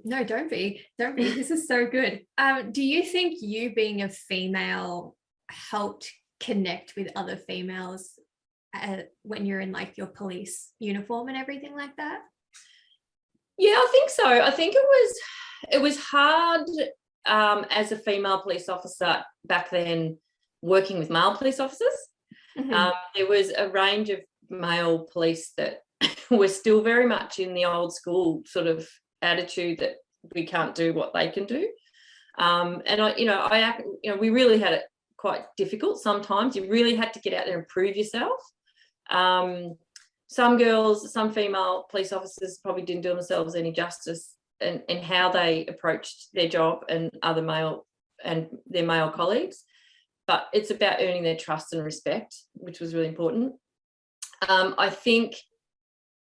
No, don't be. This is so good. Do you think you being a female helped connect with other females when you're in like your police uniform and everything like that? Yeah, I think so. I think it was hard as a female police officer back then working with male police officers. There was a range of male police that were still very much in the old school sort of attitude that we can't do what they can do. And we really had it quite difficult sometimes. You really had to get out there and prove yourself. Some female police officers probably didn't do themselves any justice in how they approached their job and their male colleagues. But it's about earning their trust and respect, which was really important. I think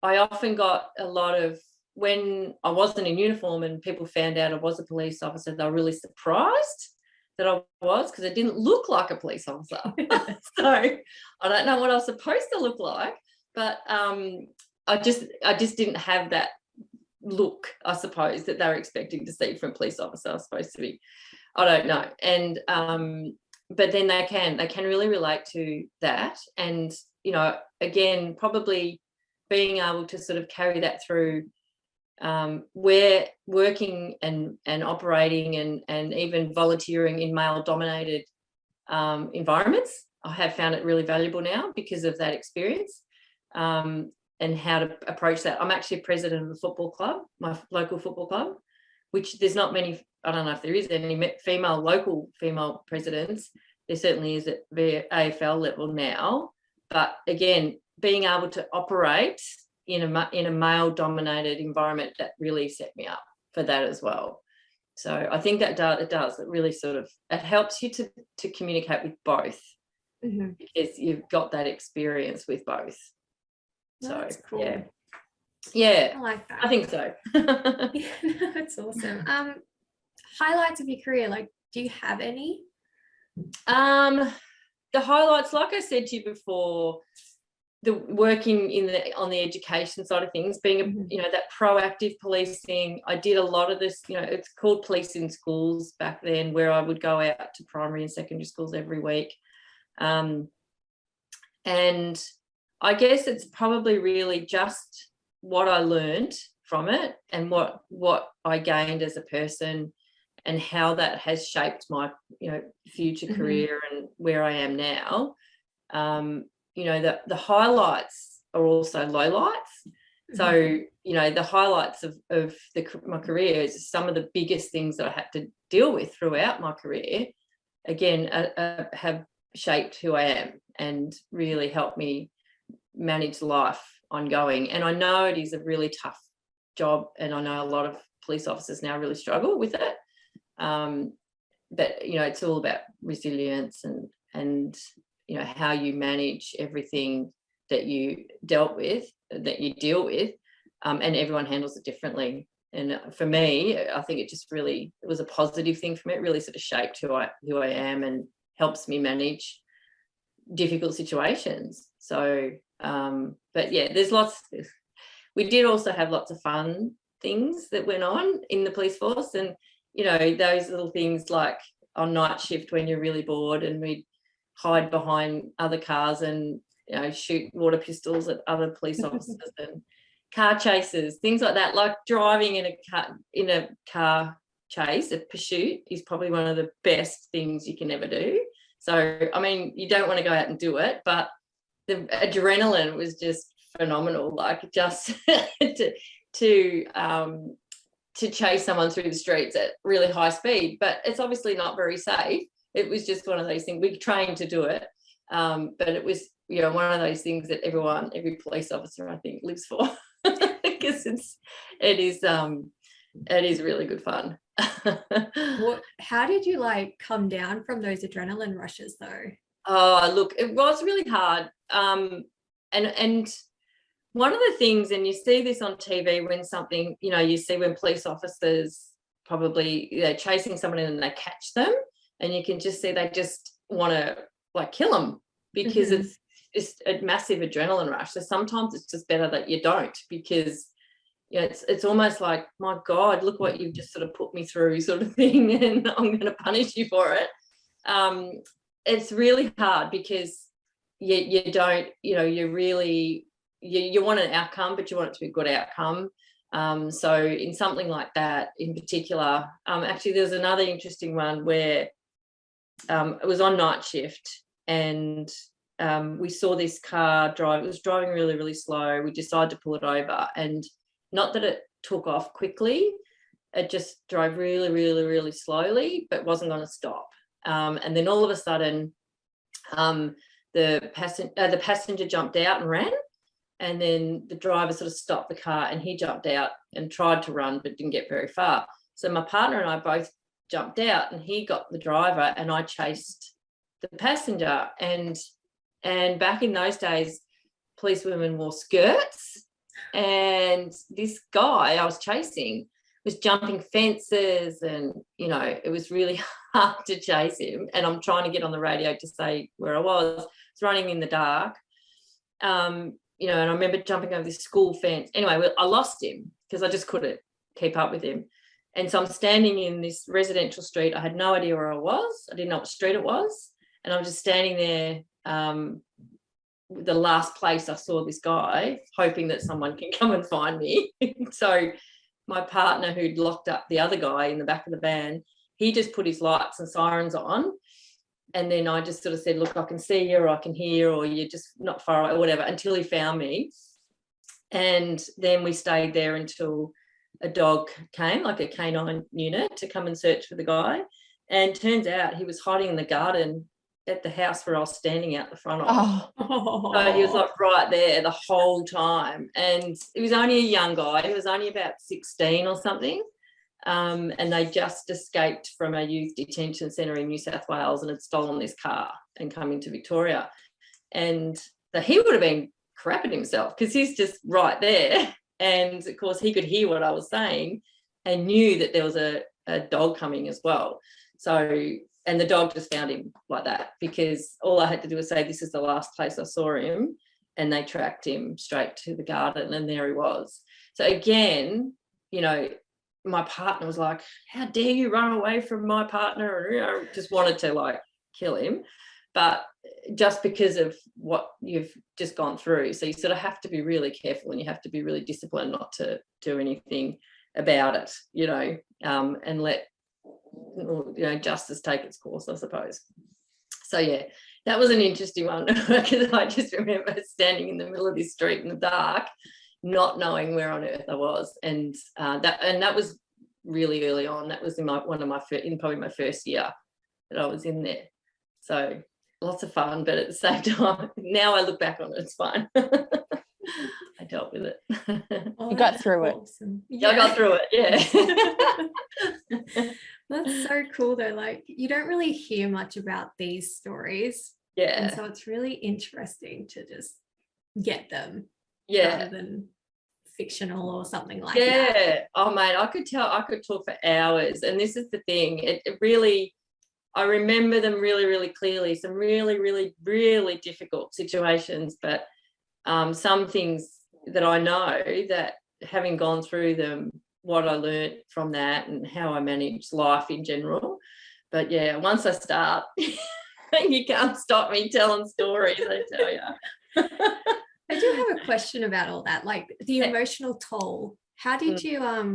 I often got a lot of, when I wasn't in uniform and people found out I was a police officer, they were really surprised that I was, because I didn't look like a police officer. So I don't know what I was supposed to look like, but I just didn't have that look, I suppose, that they were expecting to see from a police officer. I was supposed to be, I don't know. And but then they can really relate to that. And, you know, again, probably being able to sort of carry that through where working and operating and even volunteering in male-dominated environments. I have found it really valuable now because of that experience and how to approach that. I'm actually president of a football club, my local football club, which there's not many, I don't know if there is any local female presidents. There certainly is at the AFL level now. But again, being able to operate in a male-dominated environment, that really set me up for that as well. So I think that it does. It really sort of, it helps you to communicate with both because you've got that experience with both. So that's cool. Yeah, I like that. I think so. Yeah, that's awesome. Highlights of your career, like, do you have any? The highlights, like I said to you before, the working on the education side of things, being that proactive policing. I did a lot of this, it's called police in schools back then, where I would go out to primary and secondary schools every week. And I guess it's probably really just what I learned from it and what I gained as a person and how that has shaped my, future career and where I am now. The highlights are also lowlights. So, the highlights of my career is some of the biggest things that I had to deal with throughout my career, again, have shaped who I am and really helped me manage life ongoing. And I know it is a really tough job, and I know a lot of police officers now really struggle with it. But, it's all about resilience and how you manage everything that you deal with, and everyone handles it differently. And for me, I think it was a positive thing for me. It really sort of shaped who I am and helps me manage difficult situations. So, but yeah, we did also have lots of fun things that went on in the police force, and those little things like on night shift when you're really bored and we'd hide behind other cars and shoot water pistols at other police officers and car chases, things like that. Like driving in a car chase, a pursuit, is probably one of the best things you can ever do. So I mean, you don't want to go out and do it, but the adrenaline was just phenomenal. Like just to chase someone through the streets at really high speed, but it's obviously not very safe. It was just one of those things. We trained to do it, but it was, one of those things that every police officer, I think, lives for, because it is really good fun. How did you come down from those adrenaline rushes though? Oh, look, it was really hard. And one of the things, and you see this on TV when something, you see when police officers probably chasing someone and they catch them, and you can just see they just want to kill them because it's just a massive adrenaline rush. So sometimes it's just better that you don't, because yeah, it's almost like, my God, look what you've just sort of put me through, sort of thing, and I'm going to punish you for it. It's really hard because you don't, you really, you want an outcome, but you want it to be a good outcome. So in something like that in particular, actually there's another interesting one where it was on night shift, and we saw this car drive. It was driving really, really slow. We decided to pull it over, and not that it took off quickly, it just drove really, really, really slowly, but wasn't going to stop. And then all of a sudden, the passenger jumped out and ran, and then the driver sort of stopped the car, and he jumped out and tried to run but didn't get very far. So my partner and I both jumped out, and he got the driver and I chased the passenger. And back in those days, policewomen wore skirts, and this guy I was chasing was jumping fences, and it was really hard to chase him. And I'm trying to get on the radio to say where I was. It's running in the dark. And I remember jumping over this school fence. Anyway, I lost him because I just couldn't keep up with him. And so I'm standing in this residential street. I had no idea where I was. I didn't know what street it was. And I was just standing there, the last place I saw this guy, hoping that someone can come and find me. So my partner, who'd locked up the other guy in the back of the van, he just put his lights and sirens on. And then I just sort of said, look, I can see you, or I can hear, or you're just not far away, or whatever, until he found me. And then we stayed there until a dog came, like a canine unit, to come and search for the guy. And turns out he was hiding in the garden at the house where I was standing out the front of. So he was like right there the whole time. And he was only a young guy. He was only about 16 or something. And they just escaped from a youth detention centre in New South Wales and had stolen this car and come into Victoria. And he would have been crapping himself because he's just right there. And of course he could hear what I was saying and knew that there was a dog coming as well. So, and the dog just found him like that, because all I had to do was say, this is the last place I saw him, and they tracked him straight to the garden, and there he was. So again, my partner was like, how dare you run away from my partner? And just wanted to like kill him, but just because of what you've just gone through. So you sort of have to be really careful, and you have to be really disciplined not to do anything about it, and let justice take its course, I suppose. So yeah, that was an interesting one, because I just remember standing in the middle of this street in the dark, not knowing where on earth I was, and that was really early on. That was in probably my first year that I was in there. So lots of fun, but at the same time, now I look back on it, it's fine. I dealt with it. You got through it. Awesome. Yeah, I got through it. Yeah. That's so cool though. Like, you don't really hear much about these stories. Yeah. And so it's really interesting to just get them. Yeah. Rather than fictional or something like that. Yeah. Oh mate, I could talk for hours. And this is the thing. It really, I remember them really, really clearly. Some really, really, really difficult situations, but some things that I know, that having gone through them, what I learned from that and how I manage life in general. But yeah, once I start, you can't stop me telling stories, I tell you. I do have a question about all that, like the emotional toll. How did you I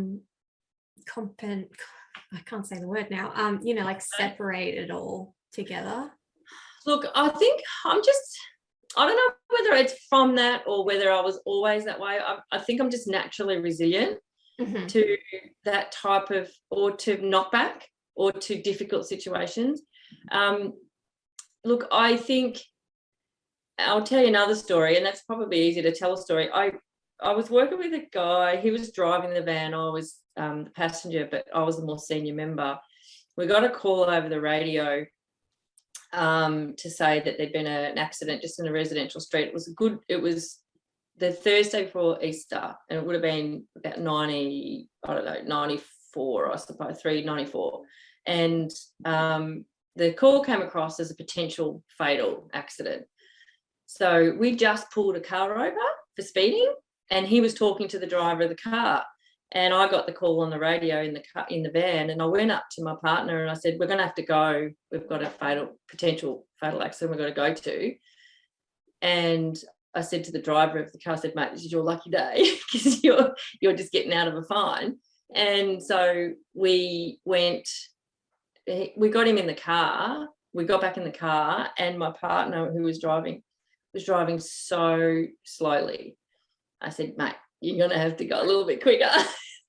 can't say the word now, like separate it all together? Look, I think I don't know whether it's from that or whether I was always that way. I think I'm just naturally resilient to that type of, or to knockback, or to difficult situations. Look, I think I'll tell you another story, and that's probably easier to tell a story. I was working with a guy. He was driving the van. I was the passenger, but I was the more senior member. We got a call over the radio to say that there'd been an accident just in a residential street. It was the Thursday before Easter, and it would have been about 94, I suppose, 394. And the call came across as a potential fatal accident. So we just pulled a car over for speeding, and he was talking to the driver of the car. And I got the call on the radio in the van, and I went up to my partner and I said, we're going to have to go. We've got a potential fatal accident we've got to go to. And I said to the driver of the car, I said, mate, this is your lucky day because you're just getting out of a fine. And so we got him in the car. We got back in the car, and my partner, who was driving so slowly. I said, mate, you're going to have to go a little bit quicker.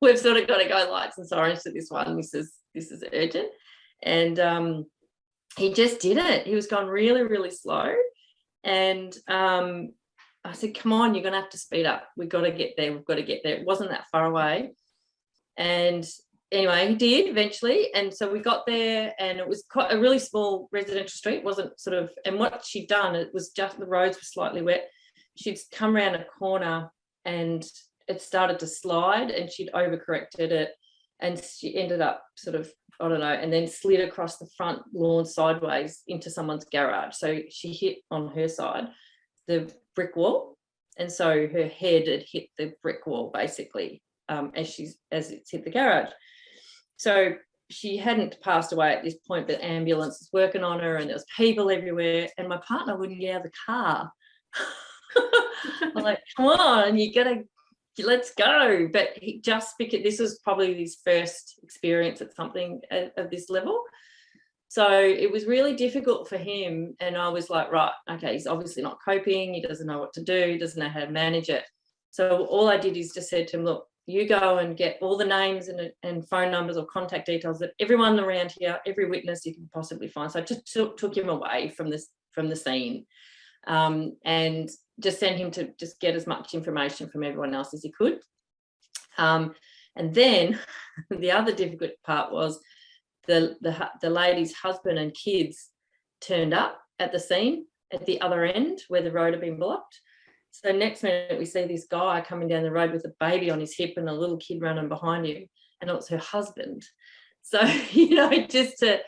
We've sort of got to go lights and sirens to this one. This is urgent. And he just did it. He was going really, really slow. And I said, come on, you're going to have to speed up. We've got to get there. It wasn't that far away. And anyway, he did eventually. And so we got there, and it was quite a really small residential street. It wasn't sort of, and what she'd done, it was just the roads were slightly wet. She'd come around a corner and it started to slide, and she'd overcorrected it, and she ended up sort of, I don't know, and then slid across the front lawn sideways into someone's garage. So she hit on her side the brick wall, and so her head had hit the brick wall basically as it's hit the garage. So she hadn't passed away at this point, but the ambulance was working on her, and there was people everywhere, and my partner wouldn't get out of the car. I'm like, come on, let's go. But he just, because this was probably his first experience at something of this level, so it was really difficult for him. And I was like, right, okay, he's obviously not coping, he doesn't know what to do, he doesn't know how to manage it. So all I did is just said to him, look, you go and get all the names and phone numbers or contact details of everyone around here, every witness you can possibly find. So I just took him away from the scene, and just sent him to just get as much information from everyone else as he could. And then the other difficult part was the lady's husband and kids turned up at the scene at the other end where the road had been blocked. So next minute we see this guy coming down the road with a baby on his hip and a little kid running behind him, and it was her husband. So, so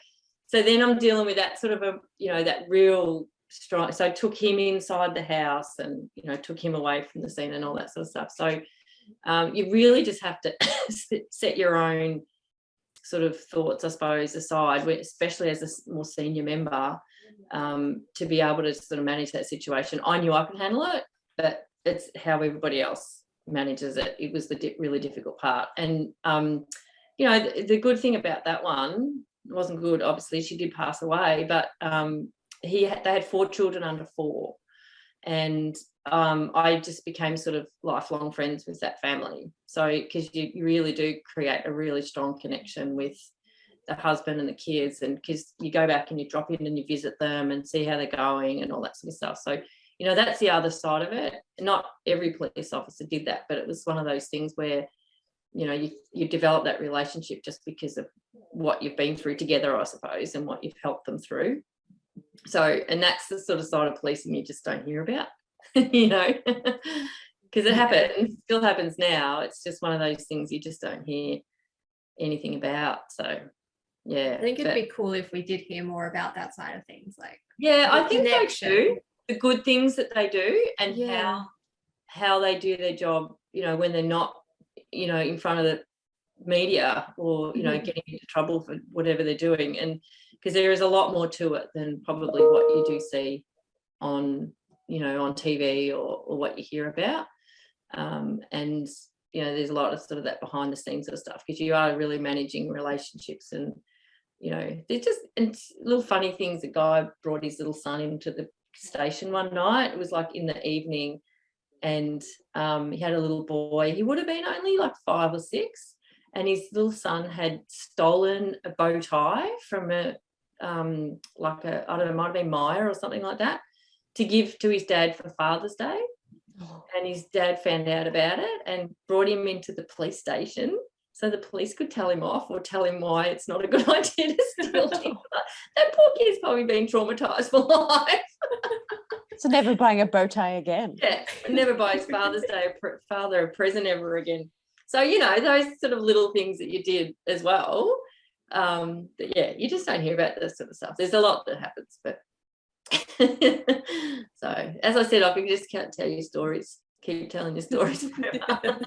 then I'm dealing with that sort of that real strong. So I took him inside the house and, took him away from the scene and all that sort of stuff. So you really just have to set your own sort of thoughts, I suppose, aside, especially as a more senior member, to be able to sort of manage that situation. I knew I could handle it, but it's how everybody else manages it. It was the really difficult part. And, the good thing about that one, it wasn't good, obviously, she did pass away, but they had 4 children under 4. And I just became sort of lifelong friends with that family. So, because you really do create a really strong connection with the husband and the kids, and because you go back and you drop in and you visit them and see how they're going and all that sort of stuff. So, that's the other side of it. Not every police officer did that, but it was one of those things where, you develop that relationship just because of what you've been through together, I suppose, and what you've helped them through. So, and that's the sort of side of policing you just don't hear about, because it happens, still happens now. It's just one of those things you just don't hear anything about. So, yeah. I think it'd be cool if we did hear more about that side of things. Like, yeah, I think they do. The good things that they do, and how they do their job, when they're not, in front of the media or, getting into trouble for whatever they're doing. And because there is a lot more to it than probably what you do see on, on TV or what you hear about. And, there's a lot of sort of that behind the scenes sort of stuff, because you are really managing relationships. And, they're just little funny things. The guy brought his little son into the station one night. It was like in the evening, and he had a little boy. He would have been only like 5 or 6, and his little son had stolen a bow tie from I don't know, might have been Maya or something like that, to give to his dad for Father's Day. And his dad found out about it and brought him into the police station so the police could tell him off or tell him why it's not a good idea to steal things. That poor kid's probably been traumatised for life. So never buying a bow tie again. Yeah, never buy his father a present ever again. So, those sort of little things that you did as well. But yeah, you just don't hear about this sort of stuff. There's a lot that happens, but so as I said, I can just can't tell you stories keep telling your stories forever.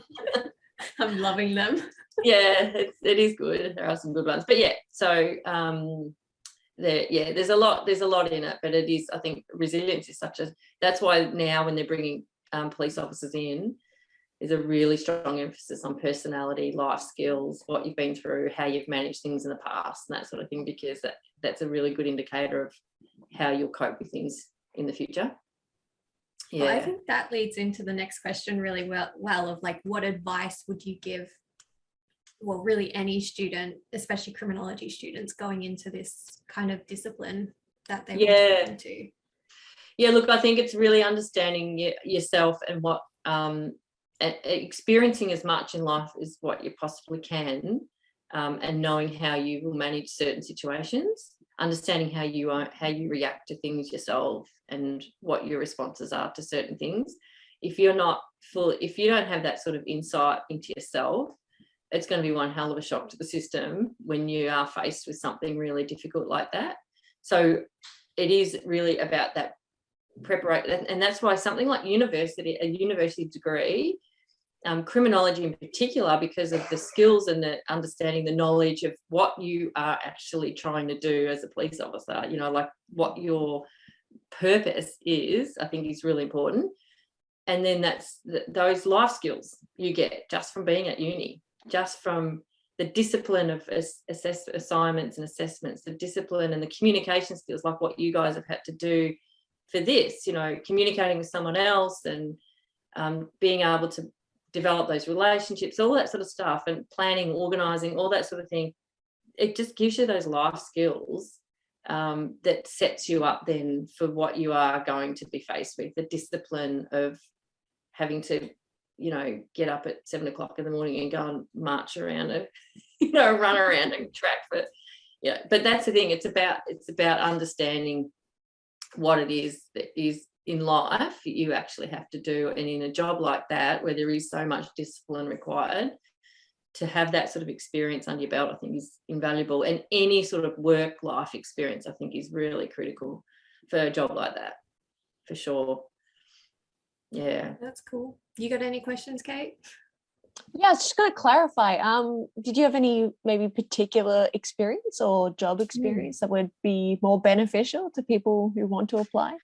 I'm loving them. Yeah, it is good. There are some good ones, but yeah, so there's a lot in it, but it is, I think resilience is that's why now when they're bringing police officers in, there's a really strong emphasis on personality, life skills, what you've been through, how you've managed things in the past and that sort of thing, because that's a really good indicator of how you'll cope with things in the future. Yeah. Well, I think that leads into the next question really well of like, what advice would you give, well, really any student, especially criminology students, going into this kind of discipline that they want to get into? Yeah, look, I think it's really understanding yourself and what experiencing as much in life as what you possibly can, and knowing how you will manage certain situations, understanding how you react to things yourself and what your responses are to certain things. If you don't have that sort of insight into yourself, it's going to be one hell of a shock to the system when you are faced with something really difficult like that. So it is really about that preparation, and that's why something like a university degree, criminology in particular, because of the skills and the understanding, the knowledge of what you are actually trying to do as a police officer, like what your purpose is, I think is really important. And then that's those life skills you get just from being at uni, just from the discipline of assignments and assessments, the discipline and the communication skills, like what you guys have had to do for this, communicating with someone else and being able to develop those relationships, all that sort of stuff, and planning, organising, all that sort of thing. It just gives you those life skills that sets you up then for what you are going to be faced with, the discipline of having to, get up at 7 o'clock in the morning and go and march around run around a track for, but that's the thing. It's about understanding what it is that is in life you actually have to do, and in a job like that where there is so much discipline required, to have that sort of experience under your belt, I think is invaluable. And any sort of work life experience, I think, is really critical for a job like that, for sure. Yeah, that's cool. You got any questions, Kate? Yeah, I was just going to clarify. Did you have any maybe particular experience or job experience that would be more beneficial to people who want to apply?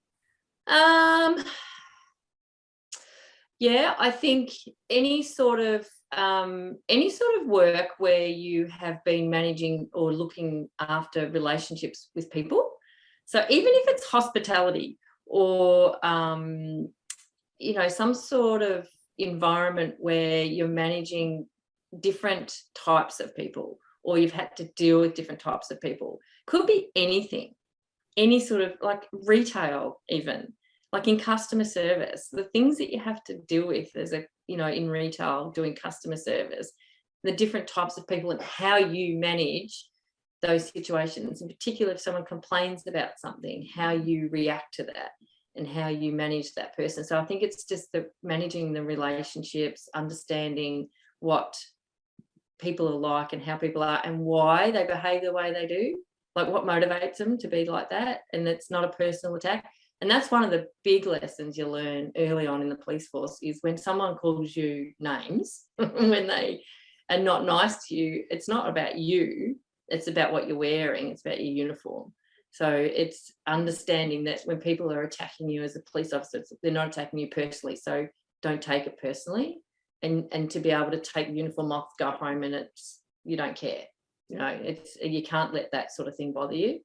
Yeah, I think any sort of work where you have been managing or looking after relationships with people. So even if it's hospitality or some sort of environment where you're managing different types of people, or you've had to deal with different types of people, could be anything, any sort of, like retail, even like in customer service, the things that you have to deal with as in retail, doing customer service, the different types of people and how you manage those situations, in particular if someone complains about something, how you react to that and how you manage that person. So I think it's just managing the relationships, understanding what people are like and how people are and why they behave the way they do, like what motivates them to be like that. And it's not a personal attack. And that's one of the big lessons you learn early on in the police force, is when someone calls you names, when they are not nice to you, it's not about you, it's about what you're wearing, it's about your uniform. So it's understanding that when people are attacking you as a police officer, they're not attacking you personally. So don't take it personally, and to be able to take the uniform off, go home, and you don't care. You can't let that sort of thing bother you.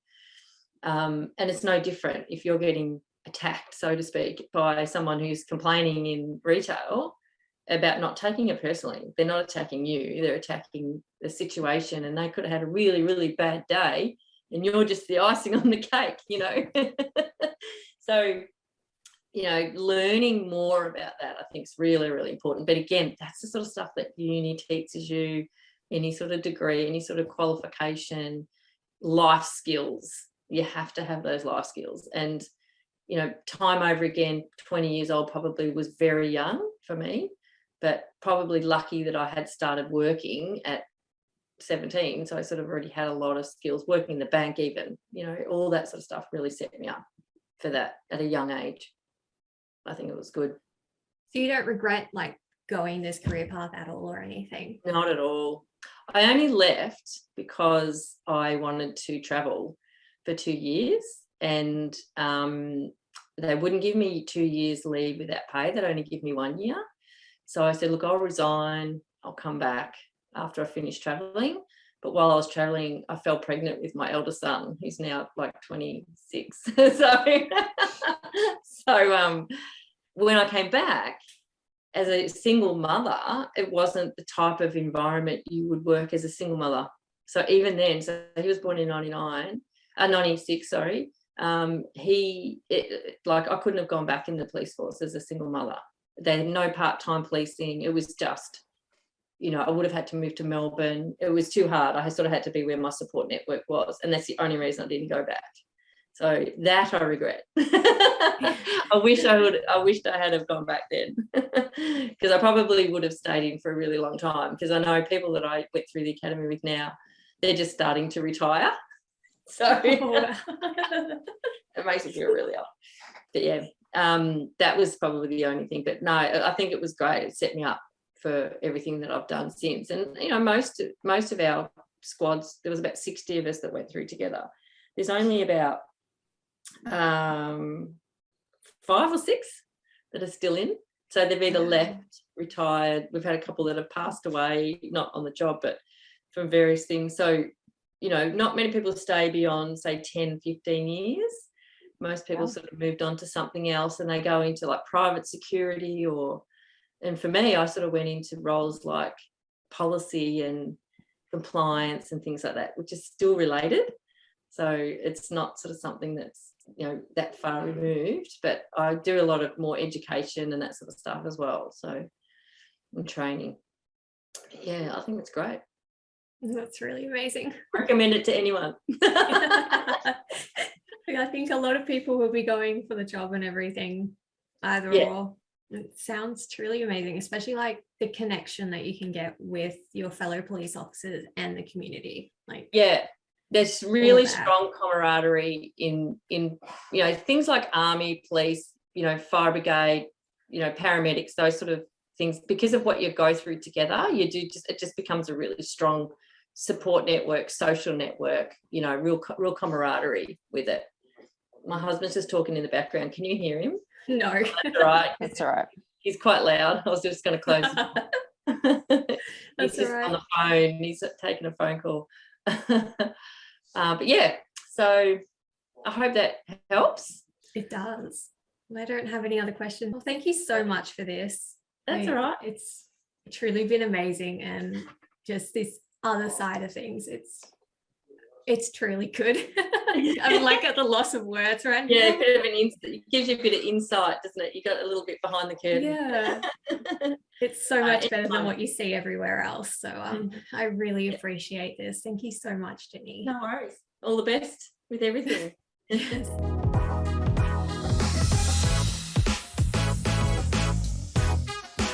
And it's no different if you're getting attacked, so to speak, by someone who's complaining in retail about not taking it personally. They're not attacking you, they're attacking the situation, and they could have had a really, really bad day and you're just the icing on the cake, So, learning more about that, I think, is really, really important. But again, that's the sort of stuff that uni teaches you, any sort of degree, any sort of qualification, life skills. You have to have those life skills. And, time over again, 20 years old probably was very young for me, but probably lucky that I had started working at 17, so I sort of already had a lot of skills, working in the bank even, all that sort of stuff really set me up for that at a young age. I think it was good. So you don't regret like going this career path at all or anything? Not at all. I only left because I wanted to travel for 2 years, and they wouldn't give me 2 years leave without pay. They'd only give me 1 year. So I said, look, I'll resign. I'll come back after I finish traveling. But while I was traveling, I fell pregnant with my eldest son, who's now like 26. So when I came back, as a single mother, it wasn't the type of environment you would work as a single mother. So even then, so he was born in 96, sorry. Like I couldn't have gone back in the police force as a single mother. They had no part-time policing. It was just, I would have had to move to Melbourne. It was too hard. I sort of had to be where my support network was. And that's the only reason I didn't go back. So that I regret. I wished I had have gone back then, because I probably would have stayed in for a really long time, because I know people that I went through the academy with now, they're just starting to retire. So it makes me feel really old. But yeah, that was probably the only thing. But no, I think it was great. It set me up for everything that I've done since. And, most of our squads, there was about 60 of us that went through together. There's only about 5 or 6 that are still in. So they've either left, retired. We've had a couple that have passed away, not on the job, but from various things. So, not many people stay beyond, say, 10, 15 years. Most people sort of moved on to something else, and they go into like private security and for me, I sort of went into roles like policy and compliance and things like that, which is still related. So it's not sort of something that's, that far removed, but I do a lot of more education and that sort of stuff as well. So and training. Yeah, I think it's great. That's really amazing. Recommend it to anyone. I think a lot of people will be going for the job and everything, either or. It sounds truly amazing, especially like the connection that you can get with your fellow police officers and the community. There's really strong camaraderie in things like army, police, fire brigade, paramedics, those sort of things. Because of what you go through together, it just becomes a really strong support network, social network, real camaraderie with it. My husband's just talking in the background. Can you hear him? No. That's all right. That's all right. He's quite loud. I was just going to close it. He's just on the phone. He's taking a phone call. But yeah, so I hope that helps. It does. I don't have any other questions. Well, thank you so much for this. That's all right. It's truly been amazing, and just this other side of things, it's truly good. I'm like at the loss of words right now. Yeah, it gives you a bit of insight, doesn't it? You got a little bit behind the curtain. Yeah. It's so much better than what you see everywhere else. So I really appreciate this. Thank you so much, Jenny. No worries. All the best with everything. Yes.